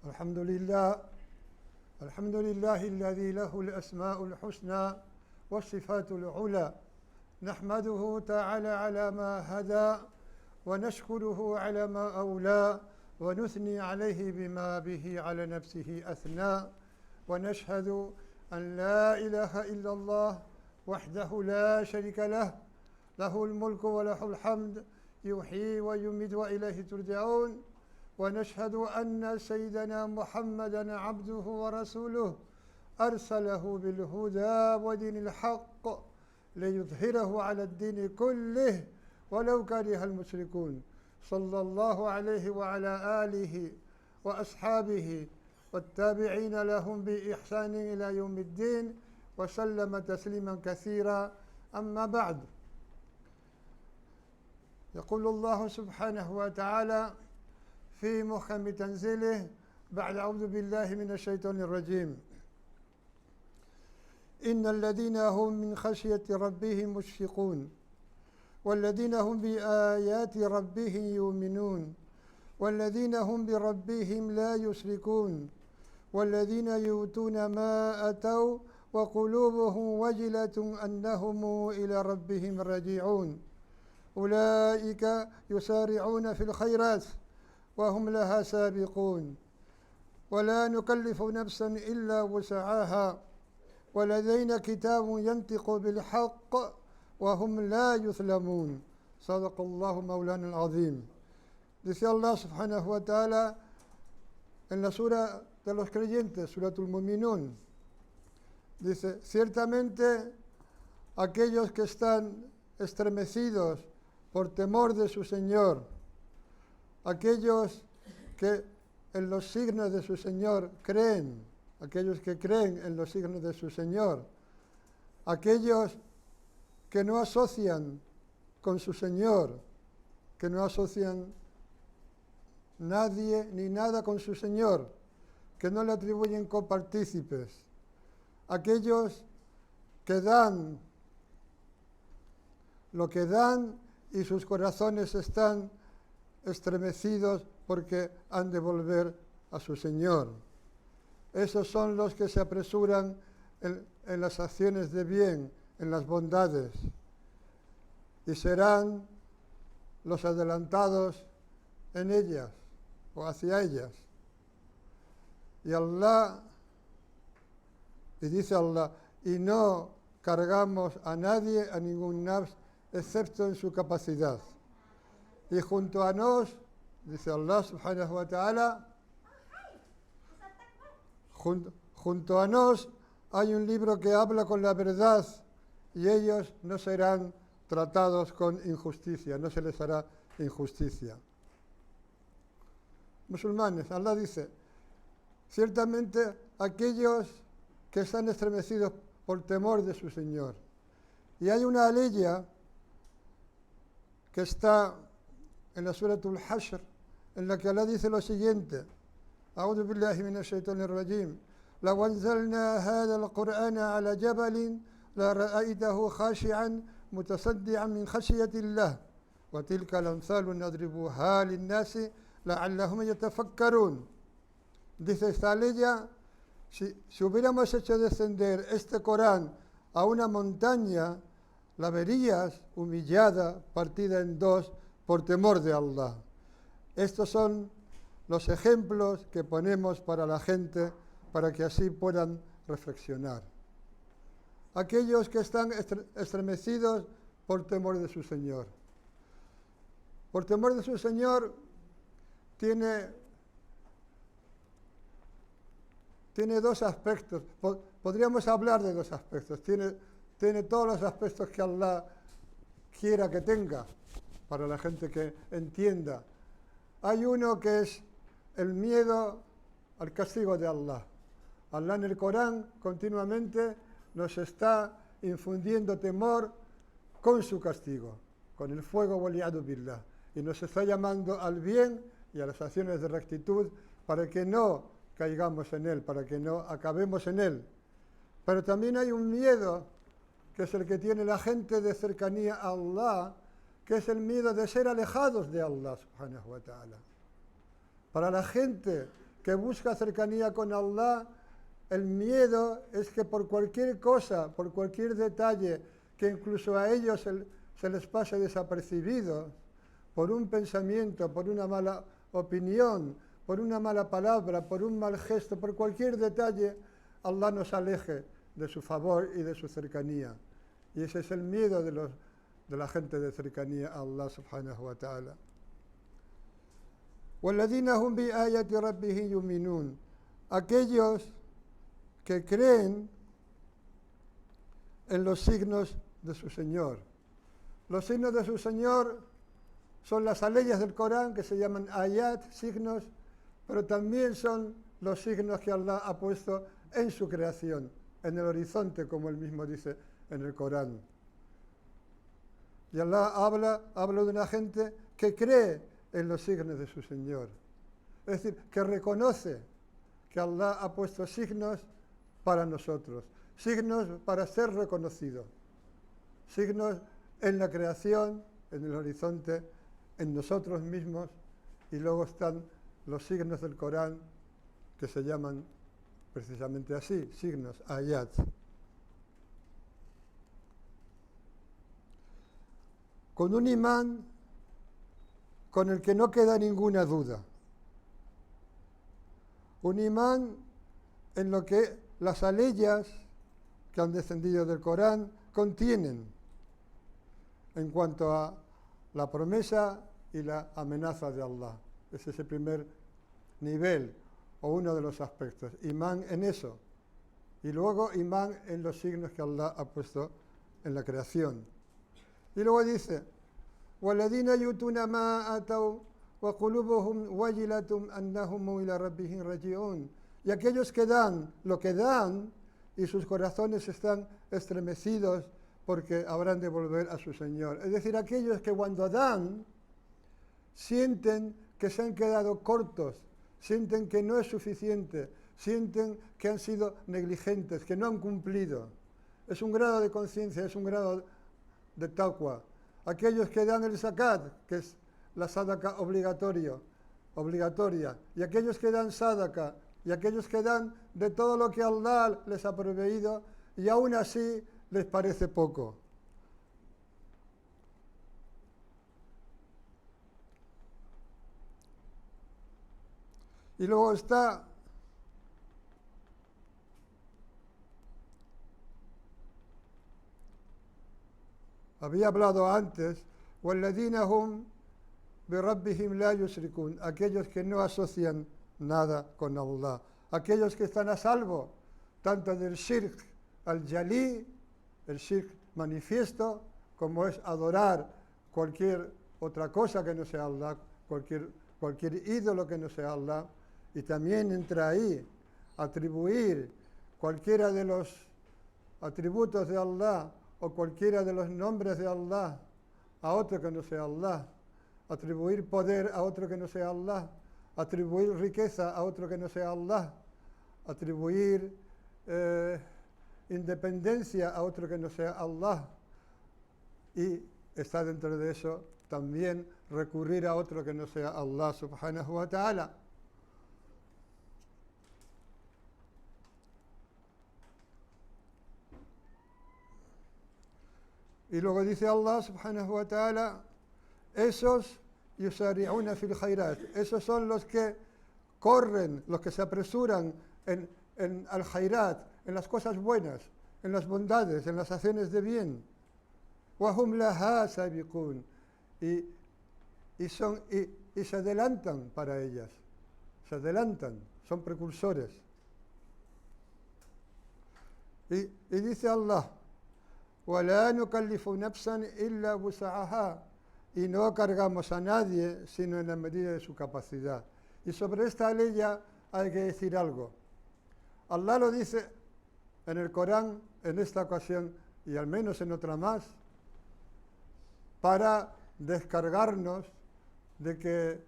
الحمد لله الحمد لله الذي له الأسماء الحسنى والصفات العلى نحمده تعالى على ما هدى ونشكره على ما أولى ونثني عليه بما به على نفسه أثنى ونشهد أن لا إله إلا الله وحده لا شريك له له الملك وله الحمد يحيي ويميت وإليه ترجعون ونشهد أن سيدنا محمدا عبده ورسوله أرسله بالهدى ودين الحق ليظهره على الدين كله ولو كره المشركون صلى الله عليه وعلى آله وأصحابه والتابعين لهم بإحسان إلى يوم الدين وسلم تسليما كثيرا أما بعد يقول الله سبحانه وتعالى في محكم تنزيله بعد أعوذ بالله من الشيطان الرجيم إن الذين هم من خشية ربهم مشفقون والذين هم بآيات ربهم يؤمنون والذين هم بربهم لا يشركون والذين يؤتون ما أتوا وقلوبهم وجلة أنهم إلى ربهم راجعون أولئك يسارعون في الخيرات وهم لها سابقون ولا نكلف نفسا إلا وسعها ولدينا كتاب ينطق بالحق وهم لا يظلمون صدق الله مولانا العظيم. Dice Allah subhanahu wa ta'ala en la sura de los creyentes, suratul Muminun, dice, ciertamente aquellos que están estremecidos por temor de su Señor, aquellos que en los signos de su Señor creen, aquellos que creen en los signos de su Señor, aquellos que no asocian con su Señor, que no asocian nadie ni nada con su Señor, que no le atribuyen copartícipes, aquellos que dan lo que dan y sus corazones están estremecidos porque han de volver a su Señor. Esos son los que se apresuran en las acciones de bien, en las bondades, y serán los adelantados en ellas o hacia ellas. Y dice Allah, y no cargamos a nadie, a ningún nafs, excepto en su capacidad. Y junto a nos, dice Allah subhanahu wa ta'ala, junto a nos hay un libro que habla con la verdad y ellos no serán tratados con injusticia, no se les hará injusticia. Musulmanes, Allah dice, ciertamente aquellos que están estremecidos por temor de su Señor. Y hay una aleya que está en la suratul Hashr, en la que Allah dice lo siguiente, أعوذ بالله من الشيطان الرجيم لو أنزلنا هذا القرآن على جبل لرأيته خاشعا متصدعا من خشية الله وتلك الأمثال نضربها للناس لعلهم يتفكرون. Dice esta aleya, si hubiéramos hecho descender este Corán a una montaña, la verías humillada, partida en dos, por temor de Allah. Estos son los ejemplos que ponemos para la gente, para que así puedan reflexionar. Aquellos que están estremecidos por temor de su Señor. Por temor de su Señor tiene dos aspectos. Podríamos hablar de dos aspectos. Tiene todos los aspectos que Allah quiera que tenga, para la gente que entienda. Hay uno que es el miedo al castigo de Allah. Allah en el Corán continuamente nos está infundiendo temor con su castigo, con el fuego wali'adu billah, y nos está llamando al bien y a las acciones de rectitud para que no caigamos en él, para que no acabemos en él. Pero también hay un miedo que es el que tiene la gente de cercanía a Allah, que es el miedo de ser alejados de Allah subhanahu wa ta'ala. Para la gente que busca cercanía con Allah, el miedo es que por cualquier cosa, por cualquier detalle, que incluso a ellos se les pase desapercibido, por un pensamiento, por una mala opinión, por una mala palabra, por un mal gesto, por cualquier detalle, Allah nos aleje de su favor y de su cercanía. Y ese es el miedo de la gente de cercanía a Allah subhanahu wa ta'ala. وَالَّذِينَ هُمْ بِآيَاتِ رَبِّهِمْ يُؤْمِنُونَ. Aquellos que creen en los signos de su Señor. Los signos de su Señor son las aleyas del Corán, que se llaman ayat, signos, pero también son los signos que Allah ha puesto en su creación, en el horizonte, como él mismo dice en el Corán. Y Allah habla de una gente que cree en los signos de su Señor. Es decir, que reconoce que Allah ha puesto signos para nosotros, signos para ser reconocidos, signos en la creación, en el horizonte, en nosotros mismos, y luego están los signos del Corán, que se llaman precisamente así, signos, ayat. Con un imán con el que no queda ninguna duda. Un imán en lo que las aleyas que han descendido del Corán contienen en cuanto a la promesa y la amenaza de Allah. Ese es el primer nivel o uno de los aspectos. Imán en eso. Y luego imán en los signos que Allah ha puesto en la creación. Y luego dice, وَالَّذِينَ يُؤْتُونَ مَا آتَوْا وَقُلُوبُهُمْ وَجِلَةٌ أَنَّهُمْ إِلَى رَبِّهِمْ رَاجِعُونَ. Y aquellos que dan lo que dan y sus corazones están estremecidos porque habrán de volver a su Señor. Es decir, aquellos que cuando dan sienten que se han quedado cortos, sienten que no es suficiente, sienten que han sido negligentes, que no han cumplido. Es un grado de conciencia, es un grado de taqwa. Aquellos que dan el zakat, que es la sadaqa obligatoria, y aquellos que dan sadaqa, y aquellos que dan de todo lo que Allah les ha proveído, y aún así les parece poco. Y luego está había hablado antes, وَالَّذِينَ هُمْ بِرَبِّهِمْ لَا يُشْرِكُونَ, aquellos que no asocian nada con Allah, aquellos que están a salvo tanto del shirk al-jalí, el shirk manifiesto, como es adorar cualquier otra cosa que no sea Allah, cualquier ídolo que no sea Allah, y también entra ahí atribuir cualquiera de los atributos de Allah o cualquiera de los nombres de Allah a otro que no sea Allah, atribuir poder a otro que no sea Allah, atribuir riqueza a otro que no sea Allah, atribuir independencia a otro que no sea Allah, y está dentro de eso también recurrir a otro que no sea Allah subhanahu wa ta'ala. Y luego dice Allah subhanahu wa ta'ala, esos yusari'una fil khairat, esos son los que corren, los que se apresuran en al khairat, en las cosas buenas, en las bondades, en las acciones de bien. Wa hum laha sabiqun, y se adelantan para ellas, se adelantan, son precursores. Y dice Allah, وَلَا نُكَلِّفُ نَفْسًا إِلَّا وُسْعَهَا, y no cargamos a nadie sino en la medida de su capacidad. Y sobre esta ley ya hay que decir algo. Allah lo dice en el Corán, en esta ocasión y al menos en otra más, para descargarnos de que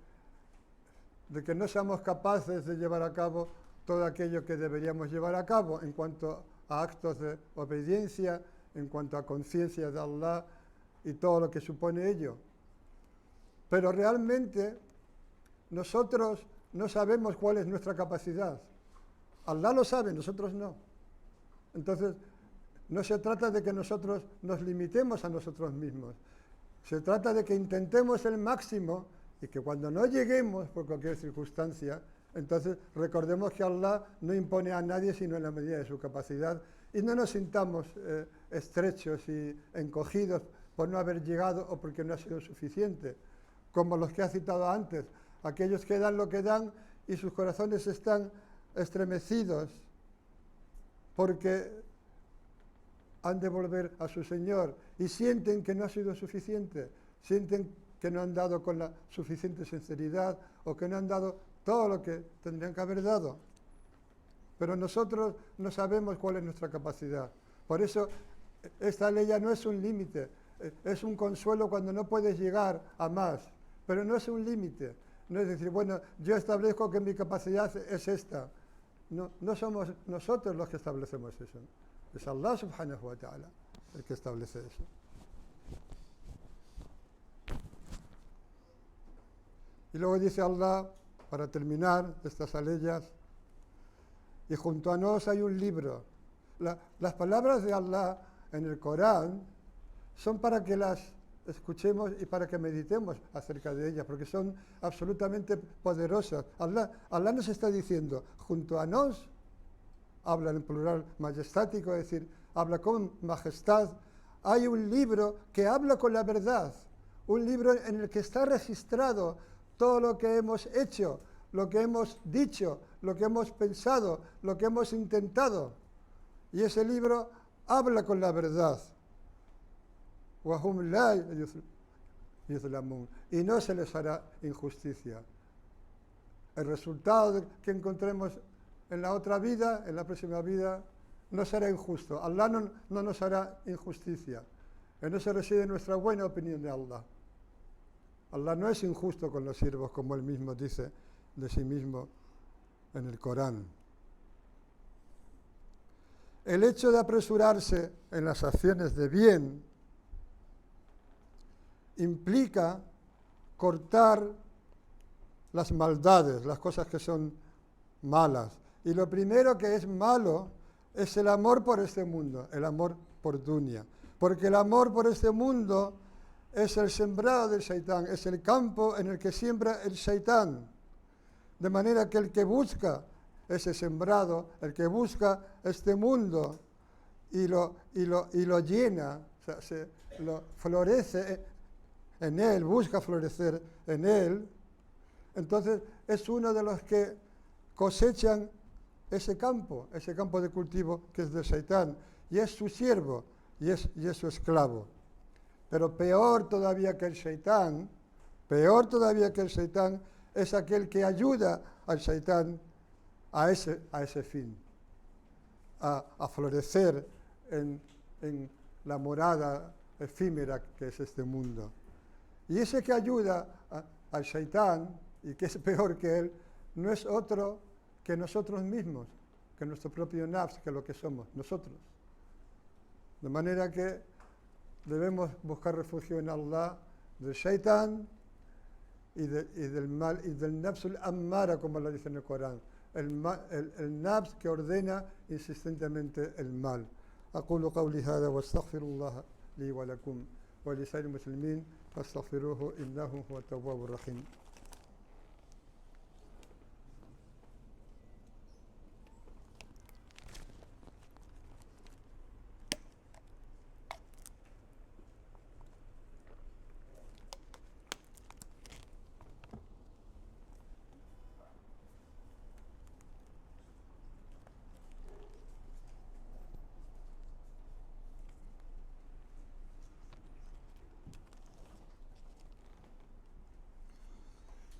no seamos capaces de llevar a cabo todo aquello que deberíamos llevar a cabo en cuanto a actos de obediencia, en cuanto a conciencia de Allah y todo lo que supone ello. Pero realmente nosotros no sabemos cuál es nuestra capacidad. Allah lo sabe, nosotros no. Entonces, no se trata de que nosotros nos limitemos a nosotros mismos. Se trata de que intentemos el máximo y que cuando no lleguemos por cualquier circunstancia, entonces recordemos que Allah no impone a nadie sino en la medida de su capacidad y no nos sintamos estrechos y encogidos por no haber llegado o porque no ha sido suficiente, como los que ha citado antes, aquellos que dan lo que dan y sus corazones están estremecidos porque han de volver a su Señor y sienten que no ha sido suficiente, sienten que no han dado con la suficiente sinceridad o que no han dado todo lo que tendrían que haber dado. Pero nosotros no sabemos cuál es nuestra capacidad. Por eso esta ley ya no es un límite, es un consuelo cuando no puedes llegar a más, pero no es un límite. No es decir, bueno, yo establezco que mi capacidad es esta. No, no somos nosotros los que establecemos eso. Es Allah subhanahu wa ta'ala el que establece eso. Y luego dice Allah, para terminar estas aleyas, y junto a nosotros hay un libro. Las palabras de Allah en el Corán son para que las escuchemos y para que meditemos acerca de ellas, porque son absolutamente poderosas. Allah nos está diciendo, junto a nos, habla en plural majestático, es decir, habla con majestad. Hay un libro que habla con la verdad, un libro en el que está registrado todo lo que hemos hecho, lo que hemos dicho, lo que hemos pensado, lo que hemos intentado. Y ese libro habla con la verdad. وَهُمْ لَا يُظْلَمُونَ. Y no se les hará injusticia. El resultado que encontremos en la otra vida, en la próxima vida, no será injusto. Allah no nos hará injusticia. En eso reside nuestra buena opinión de Allah. Allah no es injusto con los siervos, como él mismo dice de sí mismo en el Corán. El hecho de apresurarse en las acciones de bien implica cortar las maldades, las cosas que son malas. Y lo primero que es malo es el amor por este mundo, el amor por dunya. Porque el amor por este mundo es el sembrado del Shaitán, es el campo en el que siembra el Shaitán. De manera que el que busca ese sembrado, el que busca este mundo y lo llena, o sea, lo florece en él, busca florecer en él, entonces es uno de los que cosechan ese campo de cultivo que es del Shaitán, y es su siervo, y es su esclavo. Pero peor todavía que el Shaitán, es aquel que ayuda al Shaitán a ese fin, a florecer en la morada efímera que es este mundo. Y ese que ayuda al Shaitán, y que es peor que él, no es otro que nosotros mismos, que nuestro propio nafs, que lo que somos, nosotros. De manera que debemos buscar refugio en Allah del Shaitán y del mal, y del nafsul ammara, como lo dice en el Corán, el nafs que ordena insistentemente el mal. أقول قولي هذا واستغفر الله لي ولكم ولسائر المسلمين فاستغفروه إنه هو التواب الرحيم.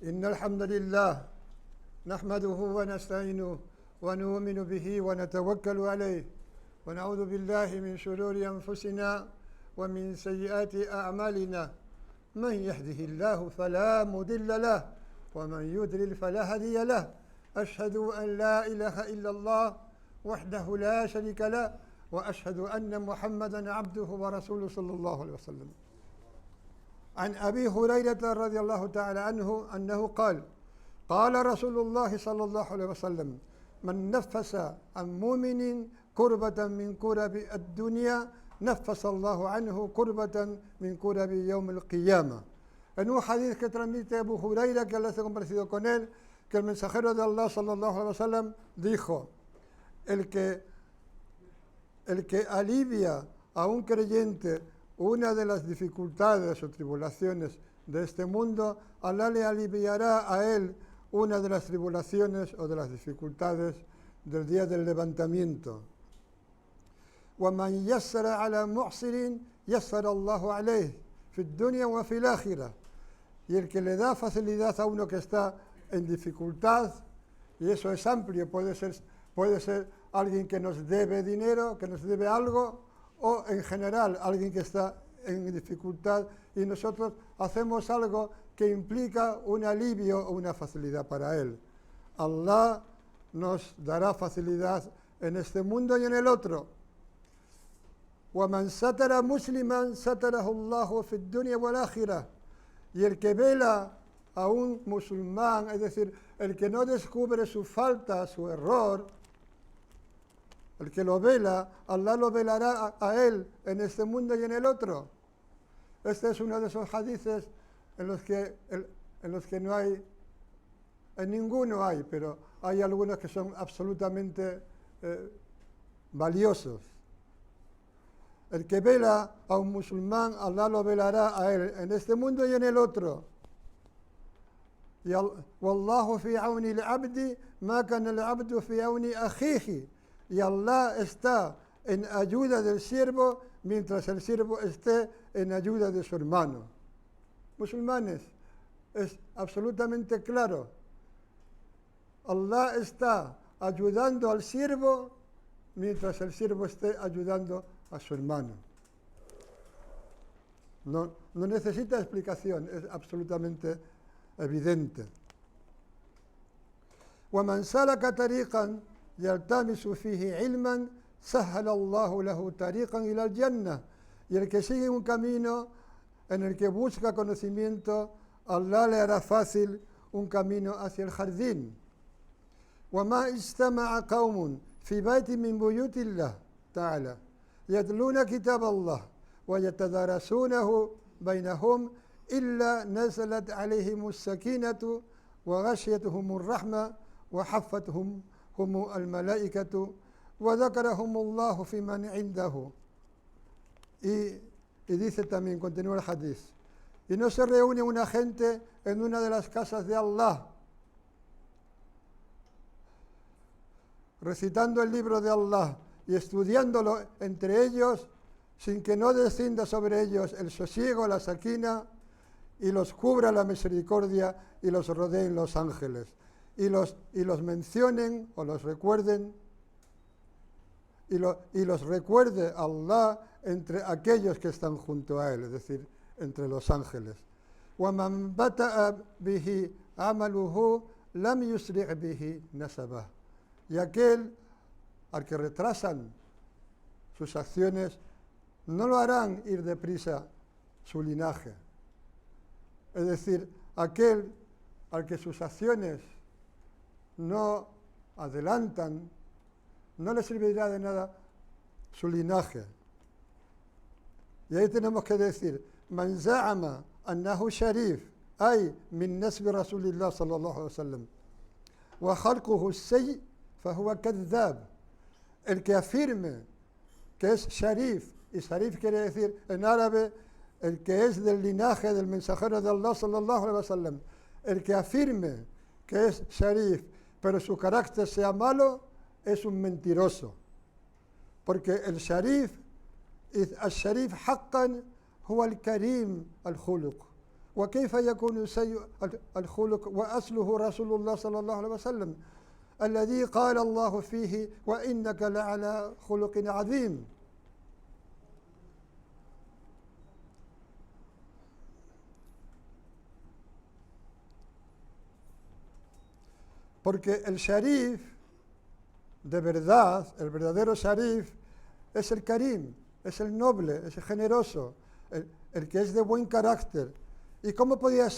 إن الحمد لله نحمده ونستعينه ونؤمن به ونتوكل عليه ونعوذ بالله من شرور أنفسنا ومن سيئات أعمالنا من يهده الله فلا مضل له ومن يضلل فلا هادي له أشهد أن لا إله إلا الله وحده لا شريك له وأشهد أن محمدا عبده ورسوله صلى الله عليه وسلم. عن أبي هريرة رضي الله تعالى عنه أنه قال قال رسول الله صلى الله عليه وسلم من نفس عن مؤمن كربة من كرب الدنيا نفس الله عنه كربة من كرب يوم القيامة. En un hadith que transmite Abu Huraira, que Allah esté complacido con él, que el mensajero de Allah sallallahu alaihi wasallam dijo: el que alivia a un creyente una de las dificultades o tribulaciones de este mundo, Allah le aliviará a él una de las tribulaciones o de las dificultades del día del levantamiento. وَمَنْ يَسَّرَ عَلَى مُعْسِرٍ يَسَّرَ اللَّهُ عَلَيْهِ فِي الدُّنْيَا وَفِي الْآخِرَةِ. Y el que le da facilidad a uno que está en dificultad, y eso es amplio, puede ser alguien que nos debe dinero, que nos debe algo, o en general alguien que está en dificultad y nosotros hacemos algo que implica un alivio o una facilidad para él. Allah nos dará facilidad en este mundo y en el otro. وَمَنْ سَتَرَ مُسْلِمًا سَتَرَهُ اللَّهُ فِي الدُّنْيَا وَالْآخِرَةِ. Y el que vela a un musulmán, es decir, el que no descubre su falta, su error, el que lo vela, Allah lo velará a él en este mundo y en el otro. Este es uno de esos hadices en los que no hay, en ninguno hay, pero hay algunos que son absolutamente valiosos. El que vela a un musulmán, Allah lo velará a él en este mundo y en el otro. Y Wallahu fi auni al-abdi ma kana al-abdu fi auni akhihi. Y Allah está en ayuda del siervo mientras el siervo esté en ayuda de su hermano. Musulmanes, es absolutamente claro. Allah está ayudando al siervo mientras el siervo esté ayudando a su hermano. No necesita explicación, es absolutamente evidente. وَمَنْ سَلَكَ طَرِيقًا يَلْتَمِسُ فِيهِ عِلْمًا سَهَّلَ اللَّهُ لَهُ طَرِيقًا إِلَى الْجَنَّةِ. Y el que sigue un camino en el que busca conocimiento, Allah le hará fácil un camino hacia el jardín. وَمَا اجْتَمَعَ قَوْمٌ فِي بَيْتٍ مِّن بُيُوتِ اللَّهِ تَعَالَى يتلون كتاب الله ويتدارسونه بينهم إلا نزلت عليهم السكينة وغشيتهم الرحمة وحفتهم الملائكة وذكرهم الله في من عنده. Y dice también, continúa el hadith, y no se reúne una gente en una de las casas de Allah recitando el libro de Allah y estudiándolo entre ellos, sin que no descienda sobre ellos el sosiego, la sakina, y los cubra la misericordia y los rodeen los ángeles, y los mencionen o los recuerden, y los recuerde Allah entre aquellos que están junto a él, es decir, entre los ángeles. وَمَنْ بَتَأَ بِهِ عَمَلُهُ لَمْ يُسْرِعْ بِهِ نَسَبَهُ. Y aquel al que retrasan sus acciones, no lo harán ir deprisa su linaje. Es decir, aquel al que sus acciones no adelantan, no le servirá de nada su linaje. Y ahí tenemos que decir, man za'ama annahu sharif, ay min nasbi Rasulillah sallallahu alaihi wasallam, wa khalquhu sayy, fahuwa kadhab. El que afirme que es sharif, y sharif quiere decir en árabe el que es del linaje del mensajero de Allah sallallahu alaihi wasallam, el que afirme que es sharif, pero su carácter sea malo, es un mentiroso. Porque el sharif, الشريف حقا هو الكريم الخلق. وكيف يكون سيء الخلق وأصله رسول الله صلى الله عليه وسلم الذي قال الله فيه وإنك لعلى خلق عظيم. Porque el sharif, de verdad, el verdadero sharif, es el karim, es el noble, es el generoso, el que es de buen carácter. ¿Y cómo podía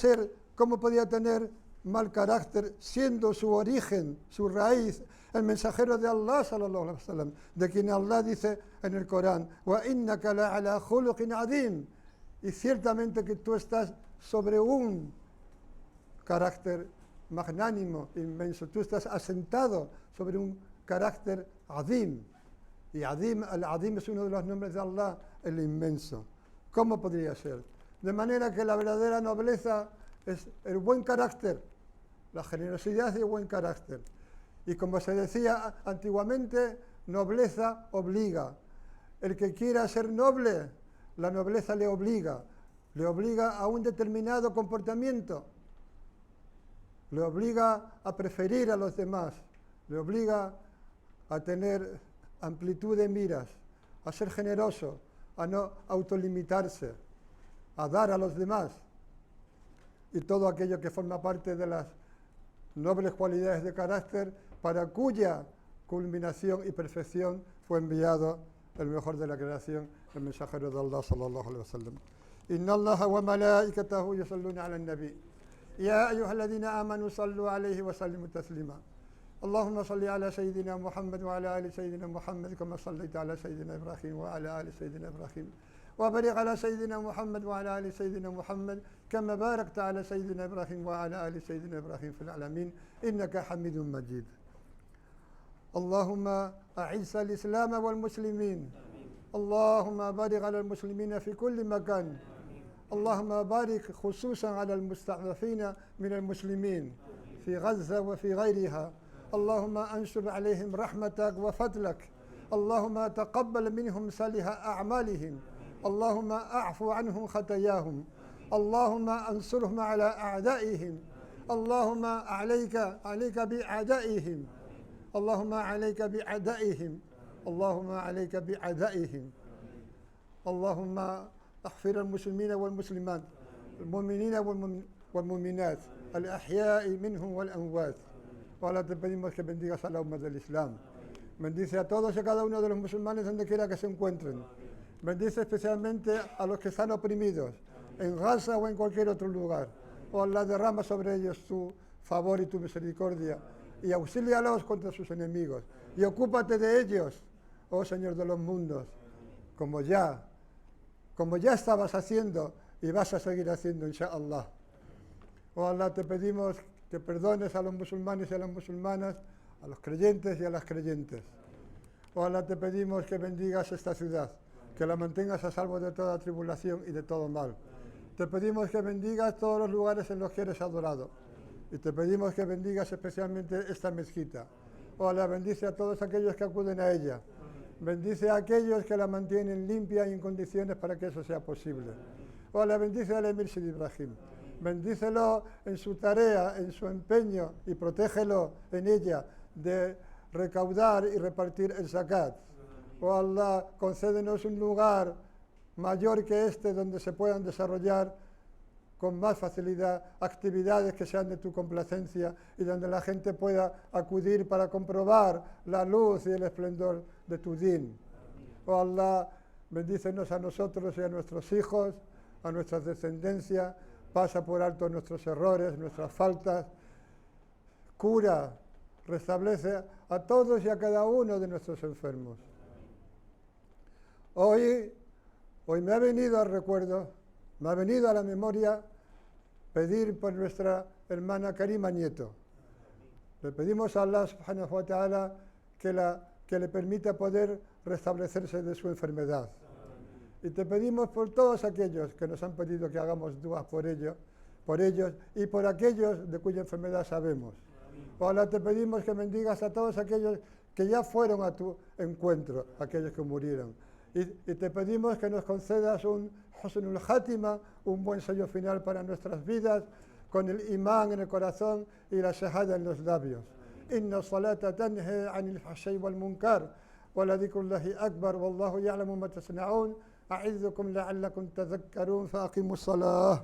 tener mal carácter, siendo su origen, su raíz, el mensajero de Allah, sallallahu alaihi wasallam, de quien Allah dice en el Corán, wa innaka la ala khuluqin adim, y ciertamente que tú estás sobre un carácter magnánimo, inmenso, tú estás asentado sobre un carácter adim, y adim, el adim es uno de los nombres de Allah, el inmenso. ¿Cómo podría ser? De manera que la verdadera nobleza es el buen carácter, la generosidad y el buen carácter. Y como se decía antiguamente, nobleza obliga. El que quiera ser noble, la nobleza le obliga a un determinado comportamiento, le obliga a preferir a los demás, le obliga a tener amplitud de miras, a ser generoso, a no autolimitarse, a dar a los demás. Y todo aquello que forma parte de las nobles cualidades de carácter para cuya culminación y perfección fue enviado el mejor de la creación, el mensajero de Allah sallallahu alaihi wasallam. Inna Allaha wa malaikatahu yusalluna ala an-nabi. Ya ayyuhalladhina amanu sallu alayhi wa sallimu taslima. اللهم صل على سيدنا محمد وعلى آل سيدنا محمد كما صليت على سيدنا إبراهيم وعلى آل سيدنا إبراهيم وبارك على سيدنا محمد وعلى آل سيدنا محمد كما باركت على سيدنا إبراهيم وعلى آل سيدنا إبراهيم في العالمين إنك حميد مجيد. اللهم أعز الإسلام والمسلمين. اللهم بارك على المسلمين في كل مكان. اللهم بارك خصوصا على المستضعفين من المسلمين في غزة وفي غيرها. اللهم انشر عليهم رحمتك وفضلك. اللهم تقبل منهم صالح أعمالهم. اللهم اعفو عنهم خطاياهم. اللهم انصرهم على أعدائهم. اللهم عليك بأعدائهم. اللهم عليك بأعدائهم. اللهم عليك بأعدائهم. اللهم اغفر المسلمين والمسلمات، المؤمنين والمؤمنات، الأحياء منهم والأموات. Ahora te pedimos que bendigas a la umma del Islam. Bendice a todos y a cada uno de los musulmanes donde quiera que se encuentren. Bendice especialmente a los que están oprimidos, en Gaza o en cualquier otro lugar. Oh Allah, derrama sobre ellos tu favor y tu misericordia y auxílialos contra sus enemigos. Y ocúpate de ellos, oh Señor de los mundos, como ya estabas haciendo y vas a seguir haciendo, inshaAllah. Oh Allah, te pedimos que perdones a los musulmanes y a las musulmanas, a los creyentes y a las creyentes. Oh Allah, te pedimos que bendigas esta ciudad, que la mantengas a salvo de toda tribulación y de todo mal. Te pedimos que bendigas todos los lugares en los que eres adorado. Y te pedimos que bendigas especialmente esta mezquita. Oh Allah, bendice a todos aquellos que acuden a ella. Bendice a aquellos que la mantienen limpia y en condiciones para que eso sea posible. Oh Allah, bendice al Emir Sidi Ibrahim. Bendícelo en su tarea, en su empeño y protégelo en ella de recaudar y repartir el zakat. Oh Allah, concédenos un lugar mayor que este donde se puedan desarrollar con más facilidad actividades que sean de tu complacencia y donde la gente pueda acudir para comprobar la luz y el esplendor de tu din. Oh Allah, bendícenos a nosotros y a nuestros hijos, a nuestra descendencia. Pasa por alto nuestros errores, nuestras faltas, cura, restablece a todos y a cada uno de nuestros enfermos. Hoy me ha venido al recuerdo, me ha venido a la memoria pedir por nuestra hermana Karima Nieto. Le pedimos a Allah subhanahu wa ta'ala que le permita poder restablecerse de su enfermedad. Y te pedimos por todos aquellos que nos han pedido que hagamos duas por ellos y por aquellos de cuya enfermedad sabemos. Ahora te pedimos que bendigas a todos aquellos que ya fueron a tu encuentro, aquellos que murieron. Y te pedimos que nos concedas un husnul khatima, un buen sello final para nuestras vidas, con el imán en el corazón y la shahada en los labios. Inna salata tanhi anil fahshay wal munkar, wa la dhikrullahi akbar, wallahu ya'lamu ma tasna'un. أعظكم لعلكم تذكرون فأقيموا الصلاة